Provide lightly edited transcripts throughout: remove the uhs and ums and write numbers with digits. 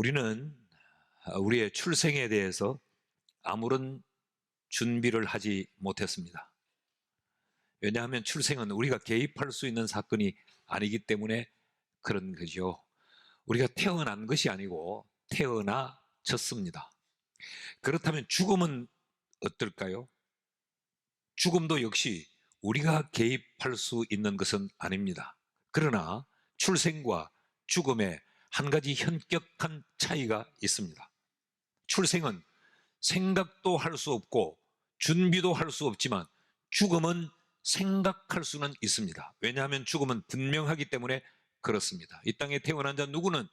우리는 우리의 출생에 대해서 아무런 준비를 하지 못했습니다. 왜냐하면 출생은 우리가 개입할 수 있는 사건이 아니기 때문에 그런 거죠. 우리가 태어난 것이 아니고 태어나졌습니다. 그렇다면 죽음은 어떨까요? 죽음도 역시 우리가 개입할 수 있는 것은 아닙니다. 그러나 출생과 죽음에 한 가지 현격한 차이가 있습니다. 출생은 생각도 할 수 없고 준비도 할 수 없지만 죽음은 생각할 수는 있습니다. 왜냐하면 죽음은 분명하기 때문에 그렇습니다. 이 땅에 태어난 자 누구는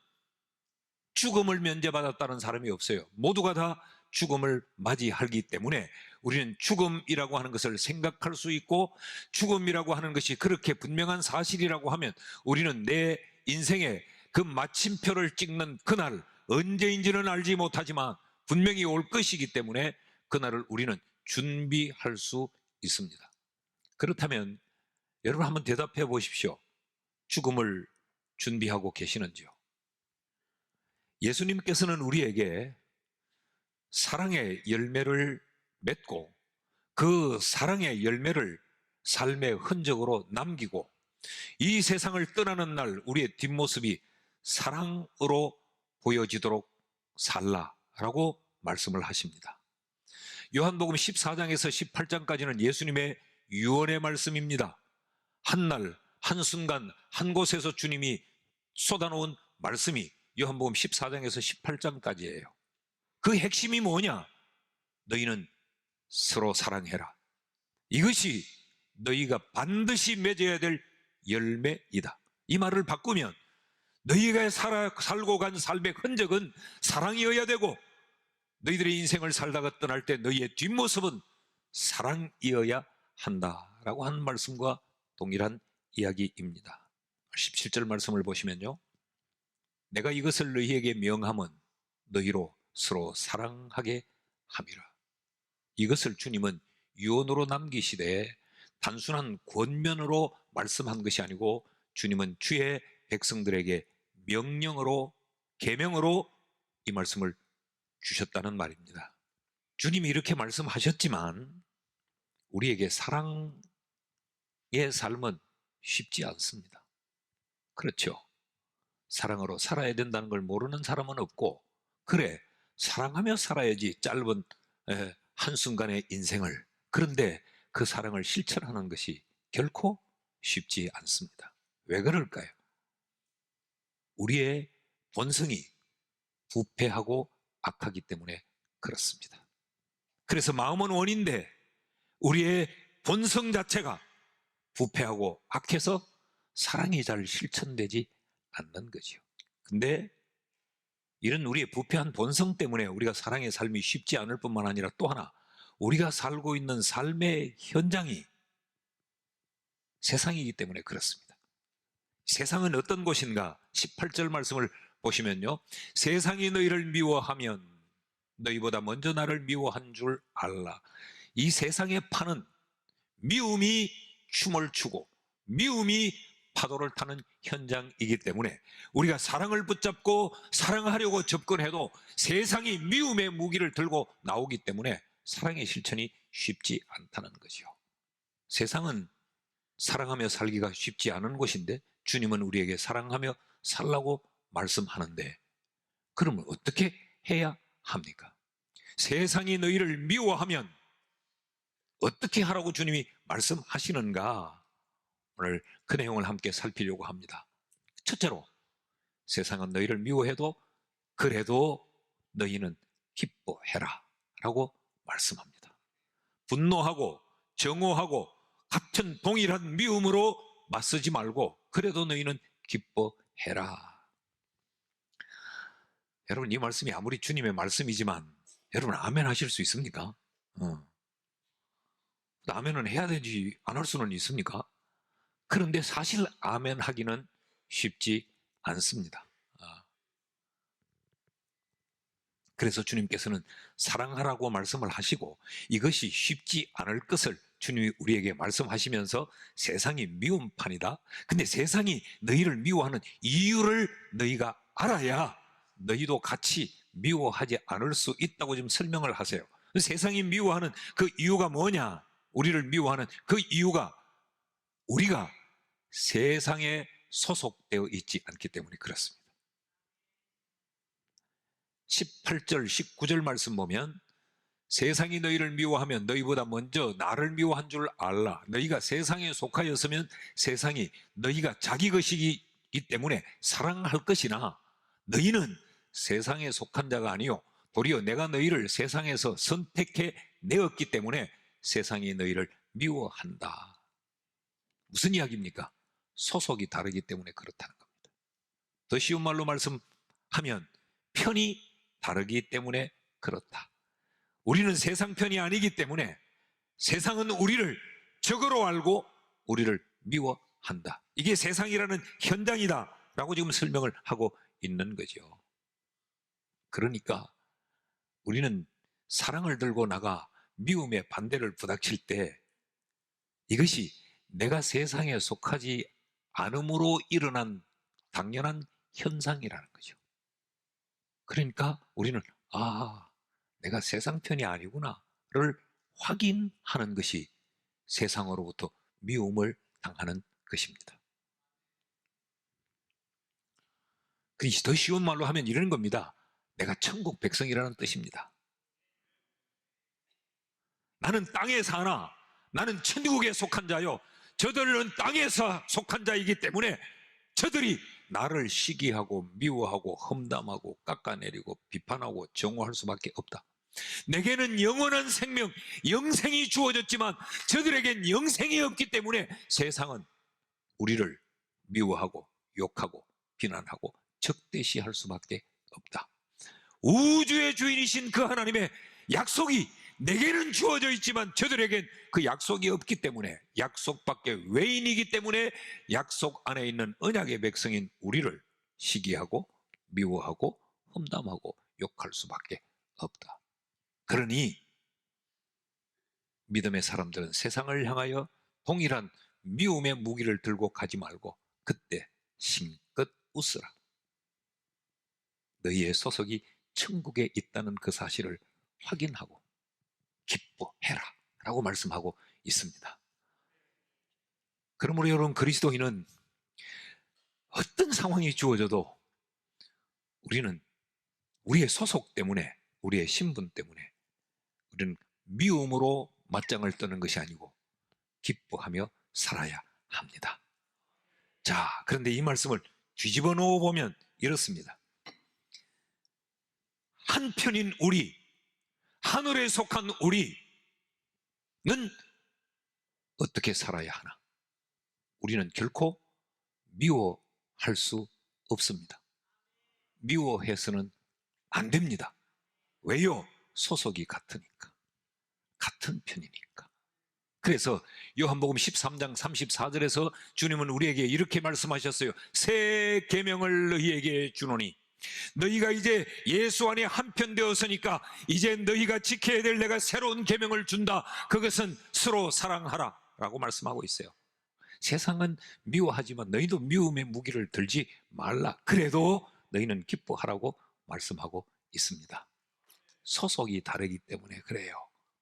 죽음을 면제받았다는 사람이 없어요. 모두가 다 죽음을 맞이하기 때문에 우리는 죽음이라고 하는 것을 생각할 수 있고, 죽음이라고 하는 것이 그렇게 분명한 사실이라고 하면 우리는 내 인생에 그 마침표를 찍는 그날, 언제인지는 알지 못하지만 분명히 올 것이기 때문에 그날을 우리는 준비할 수 있습니다. 그렇다면 여러분 한번 대답해 보십시오. 죽음을 준비하고 계시는지요? 예수님께서는 우리에게 사랑의 열매를 맺고 그 사랑의 열매를 삶의 흔적으로 남기고 이 세상을 떠나는 날 우리의 뒷모습이 사랑으로 보여지도록 살라라고 말씀을 하십니다. 요한복음 14장에서 18장까지는 예수님의 유언의 말씀입니다. 한날 한순간 한 곳에서 주님이 쏟아놓은 말씀이 요한복음 14장에서 18장까지예요. 그 핵심이 뭐냐? 너희는 서로 사랑해라. 이것이 너희가 반드시 맺어야 될 열매이다. 이 말을 바꾸면 너희가 살고 간 삶의 흔적은 사랑이어야 되고, 너희들의 인생을 살다가 떠날 때 너희의 뒷모습은 사랑이어야 한다라고 하는 말씀과 동일한 이야기입니다. 17절 말씀을 보시면요, 내가 이것을 너희에게 명함은 너희로 서로 사랑하게 함이라. 이것을 주님은 유언으로 남기시되 단순한 권면으로 말씀한 것이 아니고 주님은 주의 백성들에게 명령으로, 계명으로 이 말씀을 주셨다는 말입니다. 주님이 이렇게 말씀하셨지만 우리에게 사랑의 삶은 쉽지 않습니다. 그렇죠? 사랑으로 살아야 된다는 걸 모르는 사람은 없고, 그래 사랑하며 살아야지 짧은 한순간의 인생을. 그런데 그 사랑을 실천하는 것이 결코 쉽지 않습니다. 왜 그럴까요? 우리의 본성이 부패하고 악하기 때문에 그렇습니다. 그래서 마음은 원인데 우리의 본성 자체가 부패하고 악해서 사랑이 잘 실천되지 않는 거죠. 근데 이런 우리의 부패한 본성 때문에 우리가 사랑의 삶이 쉽지 않을 뿐만 아니라 또 하나, 우리가 살고 있는 삶의 현장이 세상이기 때문에 그렇습니다. 세상은 어떤 곳인가? 18절 말씀을 보시면요, 세상이 너희를 미워하면 너희보다 먼저 나를 미워한 줄 알라. 이 세상의 판은 미움이 춤을 추고 미움이 파도를 타는 현장이기 때문에 우리가 사랑을 붙잡고 사랑하려고 접근해도 세상이 미움의 무기를 들고 나오기 때문에 사랑의 실천이 쉽지 않다는 거죠. 세상은 사랑하며 살기가 쉽지 않은 곳인데 주님은 우리에게 사랑하며 살라고 말씀하는데, 그러면 어떻게 해야 합니까? 세상이 너희를 미워하면 어떻게 하라고 주님이 말씀하시는가? 오늘 그 내용을 함께 살피려고 합니다. 첫째로, 세상은 너희를 미워해도 그래도 너희는 기뻐해라 라고 말씀합니다. 분노하고 정오하고 같은 동일한 미움으로 맞서지 말고 그래도 너희는 기뻐해라. 여러분, 이 말씀이 아무리 주님의 말씀이지만 여러분 아멘 하실 수 있습니까? 아멘은 해야 되지 안 할 수는 있습니까? 그런데 사실 아멘 하기는 쉽지 않습니다. 그래서 주님께서는 사랑하라고 말씀을 하시고 이것이 쉽지 않을 것을 주님이 우리에게 말씀하시면서 세상이 미움판이다. 근데 세상이 너희를 미워하는 이유를 너희가 알아야 너희도 같이 미워하지 않을 수 있다고 지금 설명을 하세요. 세상이 미워하는 그 이유가 뭐냐? 우리를 미워하는 그 이유가 우리가 세상에 소속되어 있지 않기 때문에 그렇습니다. 18절, 19절 말씀 보면 세상이 너희를 미워하면 너희보다 먼저 나를 미워한 줄 알라. 너희가 세상에 속하였으면 세상이 너희가 자기 것이기 때문에 사랑할 것이나 너희는 세상에 속한 자가 아니요 도리어 내가 너희를 세상에서 선택해 내었기 때문에 세상이 너희를 미워한다. 무슨 이야기입니까? 소속이 다르기 때문에 그렇다는 겁니다. 더 쉬운 말로 말씀하면 편이 다르기 때문에 그렇다. 우리는 세상 편이 아니기 때문에 세상은 우리를 적으로 알고 우리를 미워한다. 이게 세상이라는 현장이다 라고 지금 설명을 하고 있는 거죠. 그러니까 우리는 사랑을 들고 나가 미움의 반대를 부닥칠 때 이것이 내가 세상에 속하지 않음으로 일어난 당연한 현상이라는 거죠. 그러니까 우리는 내가 세상 편이 아니구나를 확인하는 것이 세상으로부터 미움을 당하는 것입니다. 더 쉬운 말로 하면 이런 겁니다. 내가 천국 백성이라는 뜻입니다. 나는 땅에 사나 나는 천국에 속한 자요 저들은 땅에서 속한 자이기 때문에 저들이 나를 시기하고 미워하고 험담하고 깎아내리고 비판하고 정오할 수밖에 없다. 내게는 영원한 생명, 영생이 주어졌지만 저들에겐 영생이 없기 때문에 세상은 우리를 미워하고 욕하고 비난하고 적대시할 수밖에 없다. 우주의 주인이신 그 하나님의 약속이 내게는 주어져 있지만 저들에겐 그 약속이 없기 때문에 약속 밖에 외인이기 때문에 약속 안에 있는 언약의 백성인 우리를 시기하고 미워하고 험담하고 욕할 수밖에 없다. 그러니 믿음의 사람들은 세상을 향하여 동일한 미움의 무기를 들고 가지 말고 그때 힘껏 웃으라. 너희의 소속이 천국에 있다는 그 사실을 확인하고 기뻐해라 라고 말씀하고 있습니다. 그러므로 여러분 그리스도인은 어떤 상황이 주어져도 우리는 우리의 소속 때문에 우리의 신분 때문에 우리는 미움으로 맞짱을 뜨는 것이 아니고 기뻐하며 살아야 합니다. 자, 그런데 이 말씀을 뒤집어 놓아 보면 이렇습니다. 한편인 우리, 하늘에 속한 우리는 어떻게 살아야 하나? 우리는 결코 미워할 수 없습니다. 미워해서는 안 됩니다. 왜요? 소속이 같으니까. 같은 편이니까. 그래서 요한복음 13장 34절에서 주님은 우리에게 이렇게 말씀하셨어요. 새 계명을 너희에게 주노니 너희가 이제 예수 안에 한편 되었으니까 이제 너희가 지켜야 될 내가 새로운 계명을 준다. 그것은 서로 사랑하라 라고 말씀하고 있어요. 세상은 미워하지만 너희도 미움의 무기를 들지 말라. 그래도 너희는 기뻐하라고 말씀하고 있습니다. 소속이 다르기 때문에 그래요.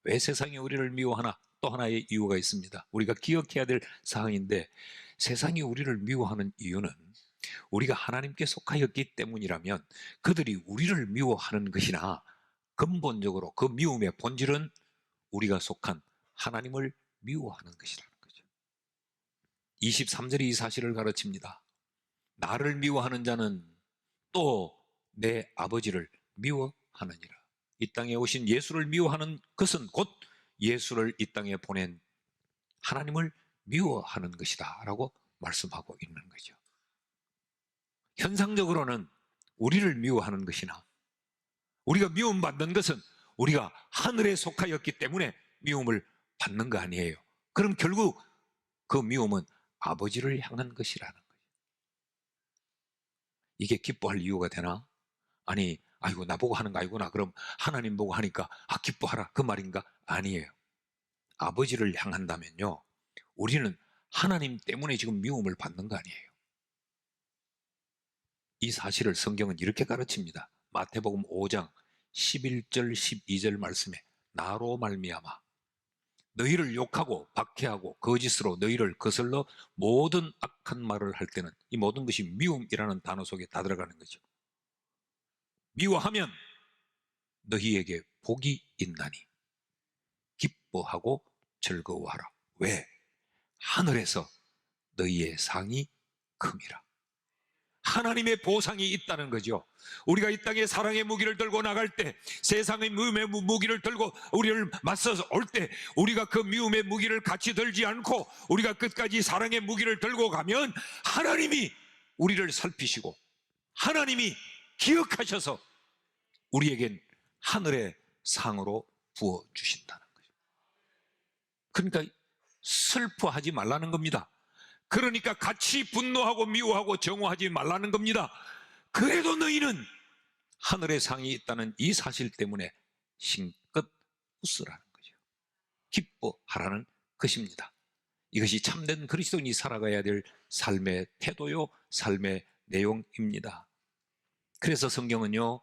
왜 세상이 우리를 미워하나? 또 하나의 이유가 있습니다. 우리가 기억해야 될 사항인데 세상이 우리를 미워하는 이유는 우리가 하나님께 속하였기 때문이라면 그들이 우리를 미워하는 것이나 근본적으로 그 미움의 본질은 우리가 속한 하나님을 미워하는 것이라는 거죠. 23절이 이 사실을 가르칩니다. 나를 미워하는 자는 또 내 아버지를 미워하느니라. 이 땅에 오신 예수를 미워하는 것은 곧 예수를 이 땅에 보낸 하나님을 미워하는 것이다 라고 말씀하고 있는 거죠. 현상적으로는 우리를 미워하는 것이나 우리가 미움받는 것은 우리가 하늘에 속하였기 때문에 미움을 받는 거 아니에요. 그럼 결국 그 미움은 아버지를 향한 것이라는 거예요. 이게 기뻐할 이유가 되나? 아니, 아이고 나보고 하는 거 아니구나. 그럼 하나님 보고 하니까 기뻐하라 그 말인가? 아니에요. 아버지를 향한다면요 우리는 하나님 때문에 지금 미움을 받는 거 아니에요. 이 사실을 성경은 이렇게 가르칩니다. 마태복음 5장 11절 12절 말씀에 나로 말미암아 너희를 욕하고 박해하고 거짓으로 너희를 거슬러 모든 악한 말을 할 때는 이 모든 것이 미움이라는 단어 속에 다 들어가는 거죠. 미워하면 너희에게 복이 있나니 기뻐하고 즐거워하라. 왜? 하늘에서 너희의 상이 큼이라. 하나님의 보상이 있다는 거죠. 우리가 이 땅에 사랑의 무기를 들고 나갈 때, 세상의 미움의 무기를 들고 우리를 맞서서 올 때, 우리가 그 미움의 무기를 같이 들지 않고 우리가 끝까지 사랑의 무기를 들고 가면 하나님이 우리를 살피시고 하나님이 기억하셔서 우리에겐 하늘의 상으로 부어주신다는 거죠. 그러니까 슬퍼하지 말라는 겁니다. 그러니까 같이 분노하고 미워하고 정오하지 말라는 겁니다. 그래도 너희는 하늘의 상이 있다는 이 사실 때문에 힘껏 웃으라는 거죠. 기뻐하라는 것입니다. 이것이 참된 그리스도인이 살아가야 될 삶의 태도요, 삶의 내용입니다. 그래서 성경은요,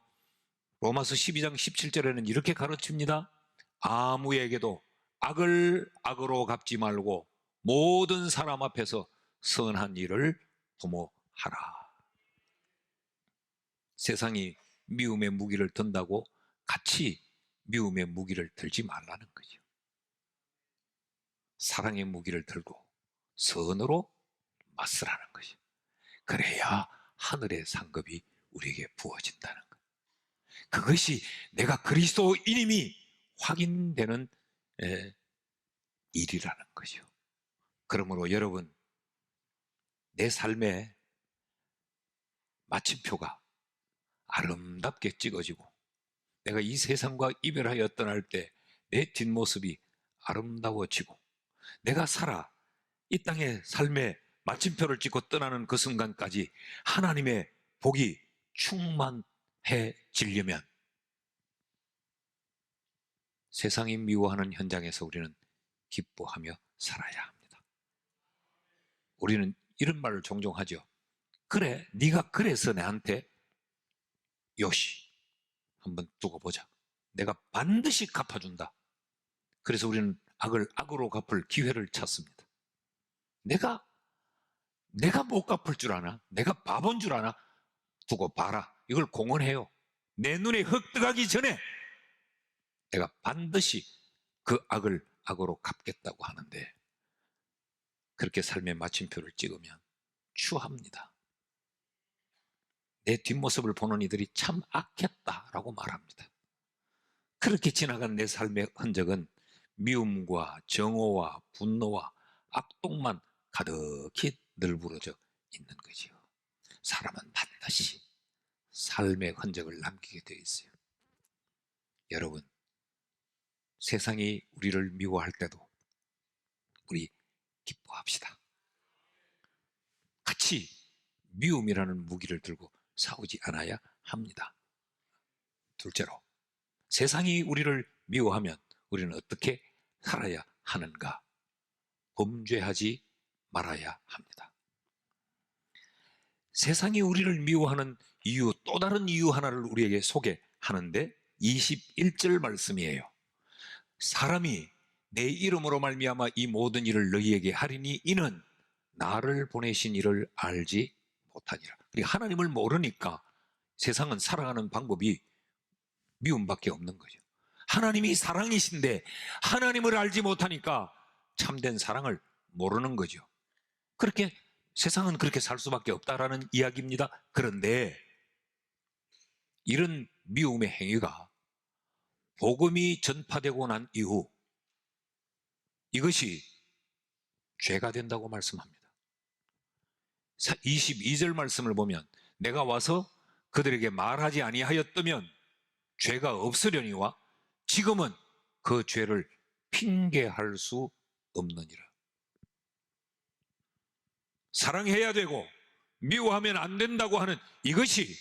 로마서 12장 17절에는 이렇게 가르칩니다. 아무에게도 악을 악으로 갚지 말고 모든 사람 앞에서 선한 일을 도모하라. 세상이 미움의 무기를 든다고 같이 미움의 무기를 들지 말라는 거죠. 사랑의 무기를 들고 선으로 맞서라는 거죠. 그래야 하늘의 상급이 우리에게 부어진다는 거예요. 그것이 내가 그리스도인임이 확인되는 일이라는 거죠. 그러므로 여러분, 내 삶의 마침표가 아름답게 찍어지고 내가 이 세상과 이별하여 떠날 때 내 뒷모습이 아름다워지고 내가 살아 이 땅의 삶의 마침표를 찍고 떠나는 그 순간까지 하나님의 복이 충만해지려면 세상이 미워하는 현장에서 우리는 기뻐하며 살아야 합니다. 우리는 이런 말을 종종 하죠. 그래, 네가 그래서 내한테 요시 한번 두고 보자. 내가 반드시 갚아준다. 그래서 우리는 악을 악으로 갚을 기회를 찾습니다. 내가 못 갚을 줄 아나? 내가 바본 줄 아나? 두고 봐라. 이걸 공언해요. 내 눈에 흙 들어가기 전에 내가 반드시 그 악을 악으로 갚겠다고 하는데, 그렇게 삶의 마침표를 찍으면 추합니다. 내 뒷모습을 보는 이들이 참 악했다라고 말합니다. 그렇게 지나간 내 삶의 흔적은 미움과 정오와 분노와 악독만 가득히 널브러져 있는 거지요. 사람은 반드시 삶의 흔적을 남기게 되어 있어요. 여러분, 세상이 우리를 미워할 때도 우리 기뻐합시다. 같이 미움이라는 무기를 들고 싸우지 않아야 합니다. 둘째로, 세상이 우리를 미워하면 우리는 어떻게 살아야 하는가? 범죄하지 말아야 합니다. 세상이 우리를 미워하는 이유, 또 다른 이유 하나를 우리에게 소개하는데 21절 말씀이에요. 사람이 내 이름으로 말미암아 이 모든 일을 너희에게 하리니 이는 나를 보내신 이를 알지 못하니라. 그러니까 하나님을 모르니까 세상은 살아가는 방법이 미움밖에 없는 거죠. 하나님이 사랑이신데 하나님을 알지 못하니까 참된 사랑을 모르는 거죠. 그렇게 세상은 그렇게 살 수밖에 없다라는 이야기입니다. 그런데 이런 미움의 행위가 복음이 전파되고 난 이후 이것이 죄가 된다고 말씀합니다. 22절 말씀을 보면 내가 와서 그들에게 말하지 아니하였다면 죄가 없으려니와 지금은 그 죄를 핑계할 수 없느니라. 사랑해야 되고 미워하면 안 된다고 하는 이것이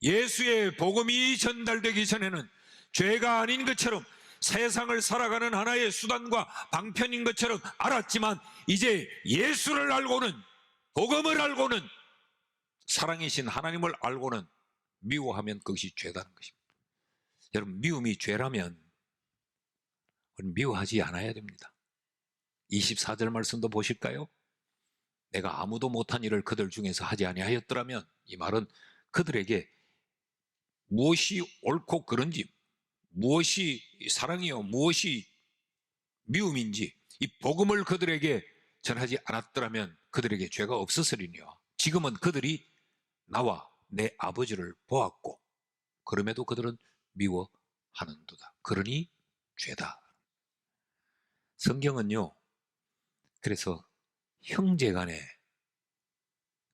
예수의 복음이 전달되기 전에는 죄가 아닌 것처럼 세상을 살아가는 하나의 수단과 방편인 것처럼 알았지만 이제 예수를 알고는, 복음을 알고는 사랑이신 하나님을 알고는 미워하면 그것이 죄다는 것입니다. 여러분, 미움이 죄라면 우리는 미워하지 않아야 됩니다. 24절 말씀도 보실까요? 내가 아무도 못한 일을 그들 중에서 하지 아니하였더라면, 이 말은 그들에게 무엇이 옳고 그른지, 무엇이 사랑이요 무엇이 미움인지 이 복음을 그들에게 전하지 않았더라면 그들에게 죄가 없었으리니와 지금은 그들이 나와 내 아버지를 보았고 그럼에도 그들은 미워하는도다. 그러니 죄다. 성경은요, 그래서 형제 간의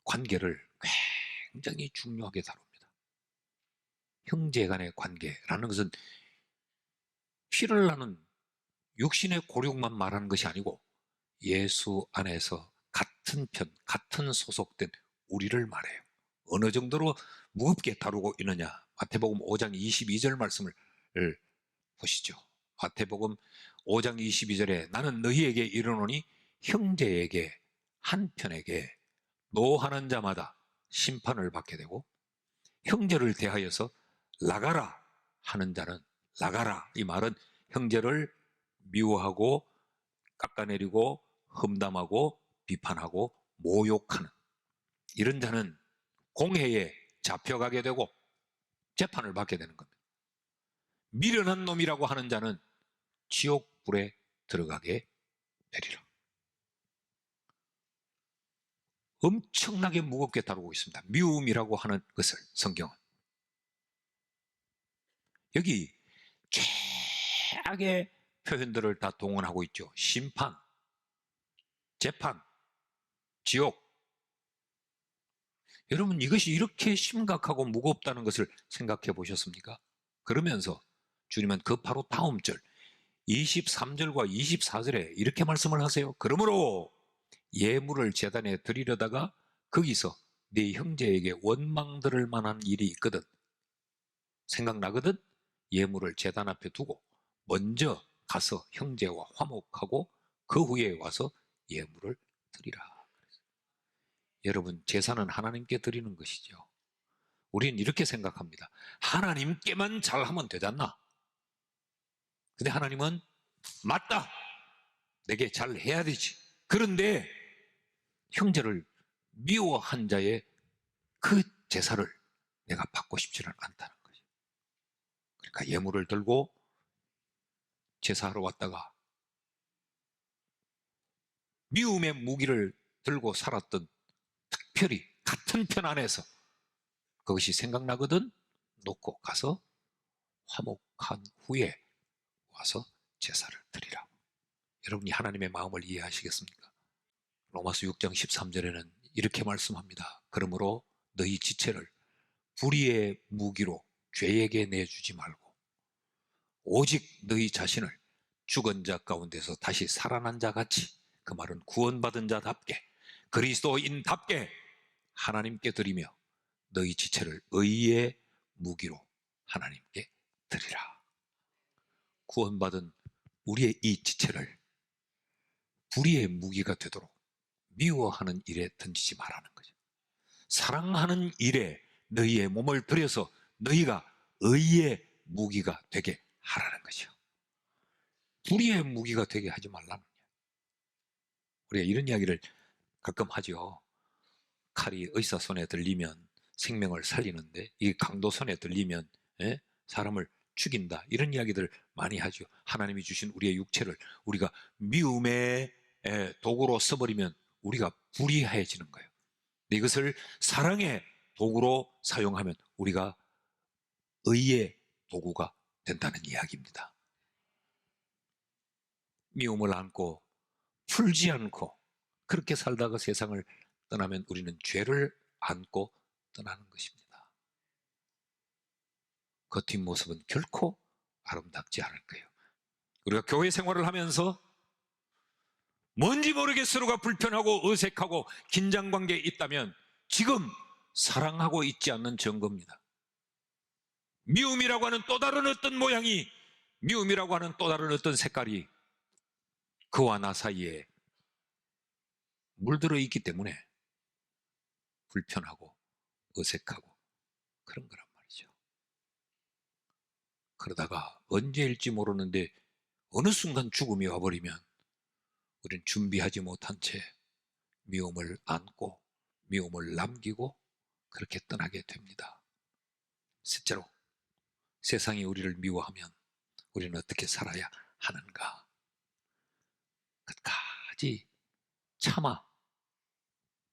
관계를 굉장히 중요하게 다룹니다. 형제 간의 관계라는 것은 피를 나는 육신의 고륙만 말하는 것이 아니고 예수 안에서 같은 편, 같은 소속된 우리를 말해요. 어느 정도로 무겁게 다루고 있느냐. 마태복음 5장 22절 말씀을 보시죠. 마태복음 5장 22절에 나는 너희에게 이르노니 형제에게 한편에게 노하는 자마다 심판을 받게 되고 형제를 대하여서 나가라 하는 자는 나가라. 이 말은 형제를 미워하고 깎아내리고 험담하고 비판하고 모욕하는 이런 자는 공회에 잡혀가게 되고 재판을 받게 되는 겁니다. 미련한 놈이라고 하는 자는 지옥불에 들어가게 되리라. 엄청나게 무겁게 다루고 있습니다. 미움이라고 하는 것을 성경은. 여기 최악의 표현들을 다 동원하고 있죠. 심판, 재판, 지옥. 여러분, 이것이 이렇게 심각하고 무겁다는 것을 생각해 보셨습니까? 그러면서 주님은 그 바로 다음 절 23절과 24절에 이렇게 말씀을 하세요. 그러므로 예물을 제단에 드리려다가 거기서 네 형제에게 원망 들을 만한 일이 있거든. 생각나거든? 예물을 제단 앞에 두고 먼저 가서 형제와 화목하고 그 후에 와서 예물을 드리라. 여러분, 제사는 하나님께 드리는 것이죠. 우리는 이렇게 생각합니다. 하나님께만 잘하면 되잖아. 근데 하나님은 맞다. 내게 잘해야 되지. 그런데 형제를 미워한 자의 그 제사를 내가 받고 싶지는 않다는 거죠. 그러니까 예물을 들고 제사하러 왔다가 미움의 무기를 들고 살았던 특별히 같은 편 안에서 그것이 생각나거든 놓고 가서 화목한 후에 와서 제사를 드리라. 여러분이 하나님의 마음을 이해하시겠습니까? 로마서 6장 13절에는 이렇게 말씀합니다. 그러므로 너희 지체를 불의의 무기로 죄에게 내주지 말고 오직 너희 자신을 죽은 자 가운데서 다시 살아난 자 같이, 그 말은 구원받은 자답게 그리스도인답게 하나님께 드리며 너희 지체를 의의 무기로 하나님께 드리라. 구원받은 우리의 이 지체를 불의의 무기가 되도록 미워하는 일에 던지지 말라는 거죠. 사랑하는 일에 너희의 몸을 들여서 너희가 의의 무기가 되게 하라는 거죠. 불의의 무기가 되게 하지 말라는 거예요. 우리가 이런 이야기를 가끔 하죠. 칼이 의사 손에 들리면 생명을 살리는데 이 강도 손에 들리면 사람을 죽인다. 이런 이야기들 많이 하죠. 하나님이 주신 우리의 육체를 우리가 미움의 도구로 써버리면 우리가 불의해지는 거예요. 이것을 사랑의 도구로 사용하면 우리가 의의 도구가 된다는 이야기입니다. 미움을 안고 풀지 않고 그렇게 살다가 세상을 떠나면 우리는 죄를 안고 떠나는 것입니다. 그 뒷모습은 결코 아름답지 않을 거예요. 우리가 교회 생활을 하면서 뭔지 모르게 서로가 불편하고 어색하고 긴장관계에 있다면 지금 사랑하고 있지 않는 증거입니다. 미움이라고 하는 또 다른 어떤 모양이, 미움이라고 하는 또 다른 어떤 색깔이 그와 나 사이에 물들어 있기 때문에 불편하고 어색하고 그런 거란 말이죠. 그러다가 언제일지 모르는데 어느 순간 죽음이 와버리면 우리는 준비하지 못한 채 미움을 안고 미움을 남기고 그렇게 떠나게 됩니다. 셋째로, 세상이 우리를 미워하면 우리는 어떻게 살아야 하는가? 끝까지 참아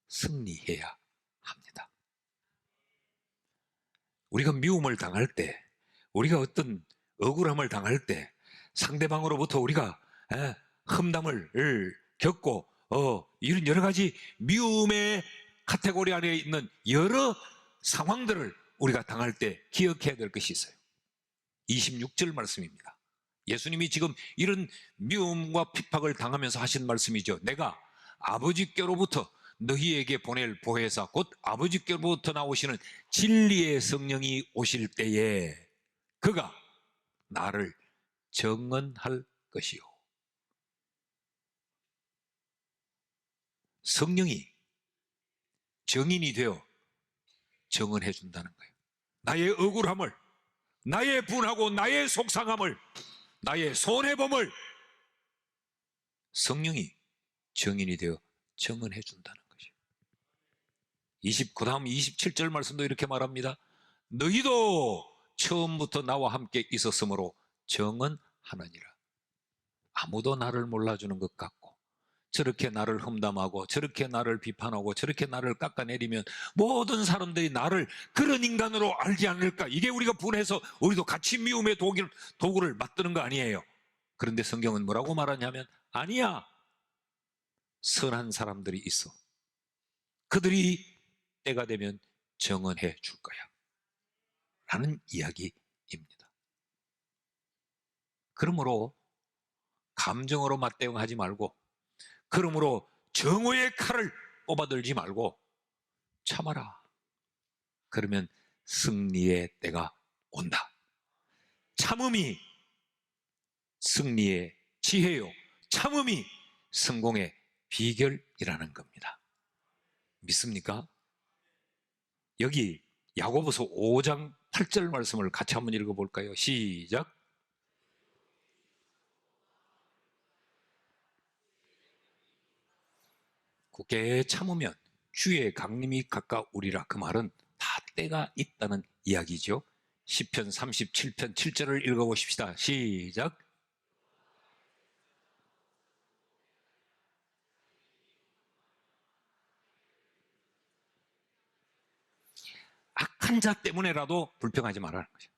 승리해야 합니다. 우리가 미움을 당할 때, 우리가 어떤 억울함을 당할 때 상대방으로부터 우리가 험담을 겪고 이런 여러 가지 미움의 카테고리 안에 있는 여러 상황들을 우리가 당할 때 기억해야 될 것이 있어요. 26절 말씀입니다. 예수님이 지금 이런 미움과 핍박을 당하면서 하신 말씀이죠. 내가 아버지께로부터 너희에게 보낼 보혜사 곧 아버지께로부터 나오시는 진리의 성령이 오실 때에 그가 나를 정언할 것이요. 성령이 정인이 되어 정언해 준다는 거예요. 나의 억울함을, 나의 분하고 나의 속상함을, 나의 손해범을 성령이 정인이 되어 정언해 준다는 것이요. 그 다음 27절 말씀도 이렇게 말합니다. 너희도 처음부터 나와 함께 있었으므로 정언하느니라. 아무도 나를 몰라주는 것 같고 저렇게 나를 험담하고 저렇게 나를 비판하고 저렇게 나를 깎아내리면 모든 사람들이 나를 그런 인간으로 알지 않을까? 이게 우리가 분해서 우리도 같이 미움의 도구를 맞드는 거 아니에요. 그런데 성경은 뭐라고 말하냐면 아니야. 선한 사람들이 있어. 그들이 때가 되면 정언해 줄 거야. 라는 이야기입니다. 그러므로 감정으로 맞대응하지 말고 그러므로 정오의 칼을 뽑아들지 말고 참아라. 그러면 승리의 때가 온다. 참음이 승리의 지혜요. 참음이 성공의 비결이라는 겁니다. 믿습니까? 여기 야고보서 5장 8절 말씀을 같이 한번 읽어볼까요? 시작. 굳게 참으면 주의 강림이 가까우리라. 그 말은 다 때가 있다는 이야기죠. 시편 37편 7절을 읽어보십시다. 시작. 악한 자 때문에라도 불평하지 말라는 거죠.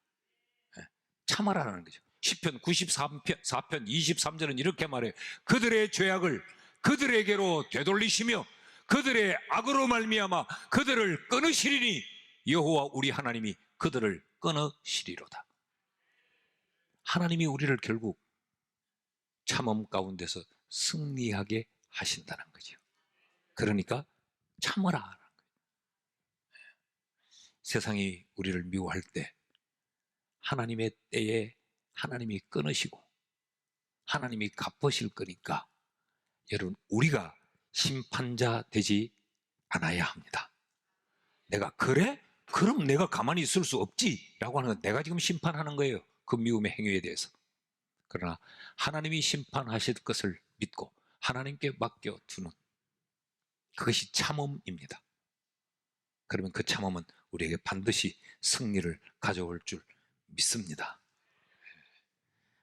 참아라는 거죠. 시편 94편 23절은 이렇게 말해요. 그들의 죄악을 그들에게로 되돌리시며 그들의 악으로 말미암아 그들을 끊으시리니 여호와 우리 하나님이 그들을 끊으시리로다. 하나님이 우리를 결국 참음 가운데서 승리하게 하신다는 거죠. 그러니까 참으라. 세상이 우리를 미워할 때 하나님의 때에 하나님이 끊으시고 하나님이 갚으실 거니까 여러분 우리가 심판자 되지 않아야 합니다. 내가 그래? 그럼 내가 가만히 있을 수 없지 라고 하는 건 내가 지금 심판하는 거예요. 그 미움의 행위에 대해서. 그러나 하나님이 심판하실 것을 믿고 하나님께 맡겨두는 그것이 참음입니다. 그러면 그 참음은 우리에게 반드시 승리를 가져올 줄 믿습니다.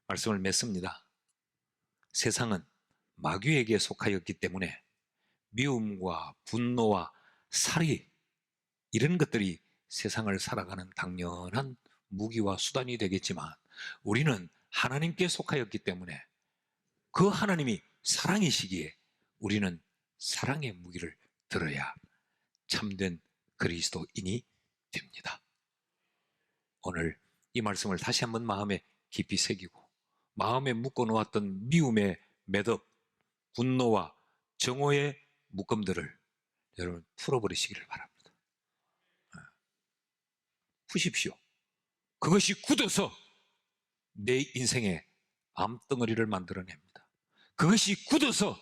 말씀을 맺습니다. 세상은 마귀에게 속하였기 때문에 미움과 분노와 살이 이런 것들이 세상을 살아가는 당연한 무기와 수단이 되겠지만 우리는 하나님께 속하였기 때문에 그 하나님이 사랑이시기에 우리는 사랑의 무기를 들어야 참된 그리스도인이 됩니다. 오늘 이 말씀을 다시 한번 마음에 깊이 새기고 마음에 묶어놓았던 미움의 매듭, 분노와 정오의 묶음들을 여러분 풀어버리시기를 바랍니다. 푸십시오. 그것이 굳어서 내 인생의 암덩어리를 만들어냅니다. 그것이 굳어서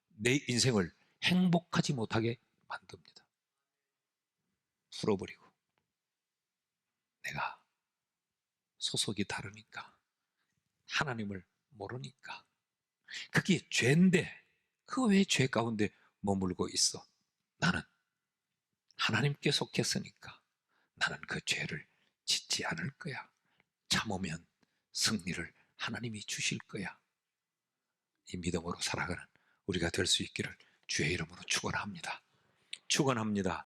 내 인생을 행복하지 못하게 만듭니다. 풀어버리고 내가 소속이 다르니까 하나님을 모르니까 그게 죄인데 그 왜 죄 가운데 머물고 있어? 나는 하나님께 속했으니까 나는 그 죄를 짓지 않을 거야. 참으면 승리를 하나님이 주실 거야. 이 믿음으로 살아가는 우리가 될 수 있기를 주의 이름으로 축원합니다. 축원합니다.